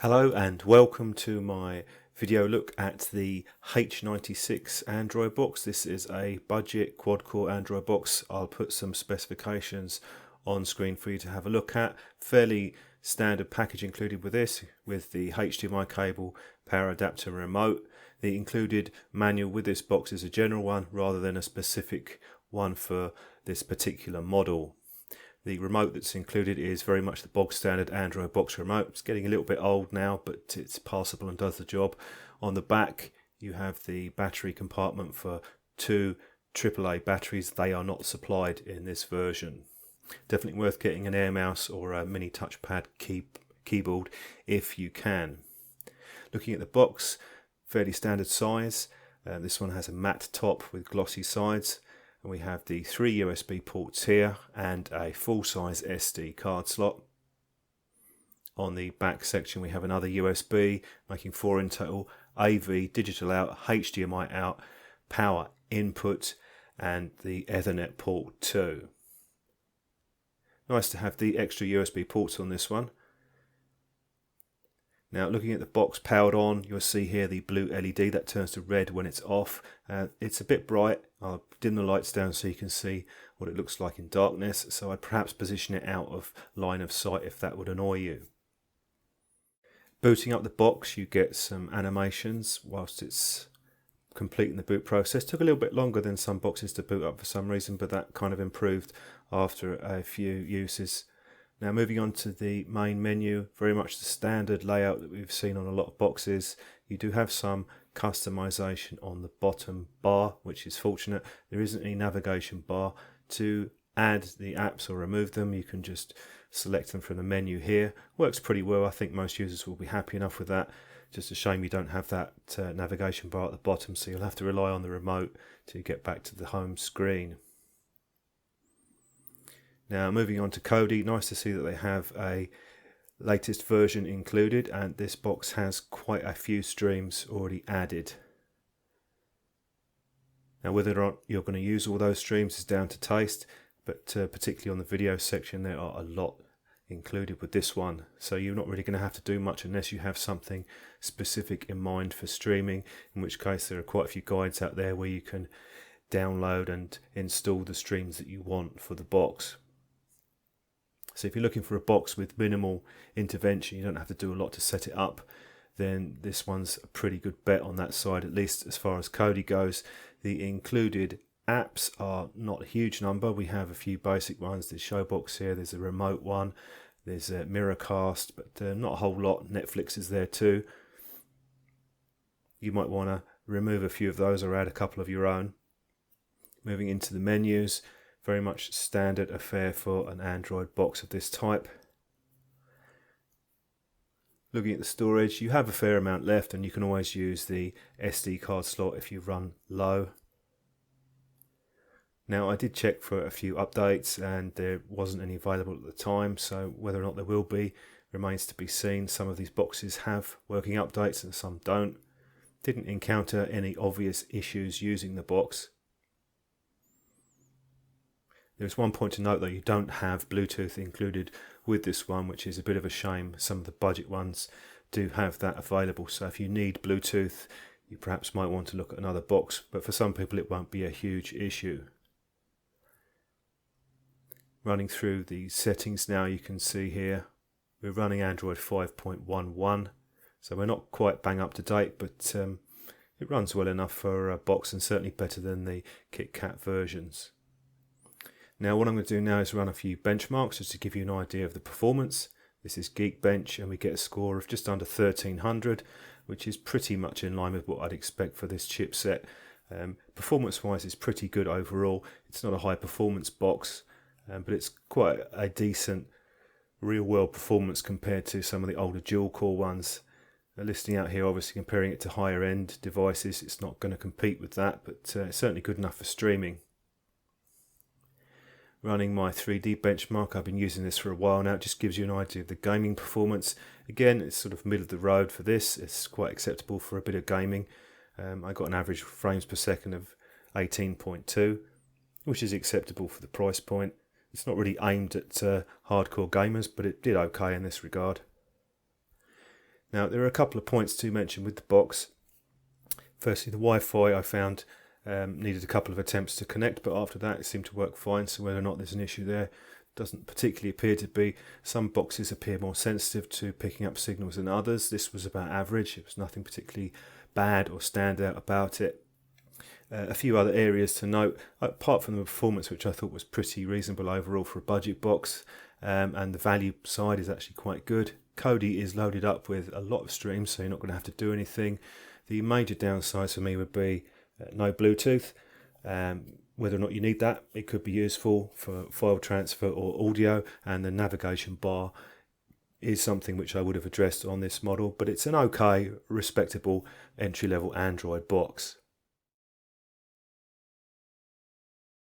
Hello and welcome to my video look at the H96 Android box. This is a budget quad-core Android box. I'll put some specifications on screen for you to have a look at. Fairly standard package included with this, with the HDMI cable, power adapter, remote. The included manual with this box is a general one rather than a specific one for this particular model. The remote that's included is very much the bog standard Android box remote. It's getting a little bit old now, but it's passable and does the job. On the back you have the battery compartment for two AAA batteries. They are not supplied in this version. Definitely worth getting an Air Mouse or a mini touchpad keyboard if you can. Looking at the box, fairly standard size. This one has a matte top with glossy sides. And we have the 3 USB ports here and a full-size SD card slot. On the back section we have another USB, making 4 in total, AV, digital out, HDMI out, power input, and the Ethernet port too. Nice to have the extra USB ports on this one. Now looking at the box powered on, you'll see here the blue LED that turns to red when it's off. It's a bit bright. I'll dim the lights down so you can see what it looks like in darkness, so I'd perhaps position it out of line of sight if that would annoy you. Booting up the box, you get some animations whilst it's completing the boot process. Took a little bit longer than some boxes to boot up for some reason, but that kind of improved after a few uses. Now moving on to the main menu, very much the standard layout that we've seen on a lot of boxes. You do have some customization on the bottom bar, which is fortunate. There isn't any navigation bar. To add the apps or remove them, you can just select them from the menu here. Works pretty well. I think most users will be happy enough with that. Just a shame you don't have that navigation bar at the bottom, so you'll have to rely on the remote to get back to the home screen. Now moving on to Kodi, nice to see that they have a latest version included, and this box has quite a few streams already added. Now whether or not you're going to use all those streams is down to taste, but particularly on the video section there are a lot included with this one, so you're not really going to have to do much unless you have something specific in mind for streaming, in which case there are quite a few guides out there where you can download and install the streams that you want for the box. So if you're looking for a box with minimal intervention, you don't have to do a lot to set it up, then this one's a pretty good bet on that side, at least as far as Kodi goes. The included apps are not a huge number. We have a few basic ones. There's Showbox here, there's a remote one, there's a Miracast, but not a whole lot. Netflix is there too. You might want to remove a few of those or add a couple of your own. Moving into the menus, very much standard affair for an Android box of this type. Looking at the storage, you have a fair amount left, and you can always use the SD card slot if you run low. Now I did check for a few updates and there wasn't any available at the time, so whether or not there will be remains to be seen. Some of these boxes have working updates and some don't. Didn't encounter any obvious issues using the box. There's one point to note though, you don't have Bluetooth included with this one, which is a bit of a shame. Some of the budget ones do have that available, so if you need Bluetooth you perhaps might want to look at another box, but for some people it won't be a huge issue. Running through the settings now, you can see here we're running Android 5.11, so we're not quite bang up to date, but it runs well enough for a box and certainly better than the KitKat versions. Now what I'm going to do now is run a few benchmarks just to give you an idea of the performance. This is Geekbench and we get a score of just under 1300, which is pretty much in line with what I'd expect for this chipset. Performance wise it's pretty good overall. It's not a high performance box, but it's quite a decent real world performance compared to some of the older dual core ones. Listing out here obviously comparing it to higher end devices, it's not going to compete with that, but it's certainly good enough for streaming. Running my 3D benchmark, I've been using this for a while now. It just gives you an idea of the gaming performance. Again, it's sort of middle of the road for this. It's quite acceptable for a bit of gaming. I got an average frames per second of 18.2, which is acceptable for the price point. It's not really aimed at hardcore gamers, but it did okay in this regard. Now there are a couple of points to mention with the box. Firstly, the Wi-Fi I found needed a couple of attempts to connect, but after that it seemed to work fine, so whether or not there's an issue there doesn't particularly appear to be. Some boxes appear more sensitive to picking up signals than others. This was about average. It was nothing particularly bad or stand out about it. A few other areas to note, apart from the performance, which I thought was pretty reasonable overall for a budget box, and the value side is actually quite good. Kodi is loaded up with a lot of streams, so you're not going to have to do anything. The major downsides for me would be no Bluetooth. Whether or not you need that, it could be useful for file transfer or audio, and the navigation bar is something which I would have addressed on this model, but it's an okay, respectable entry-level Android box.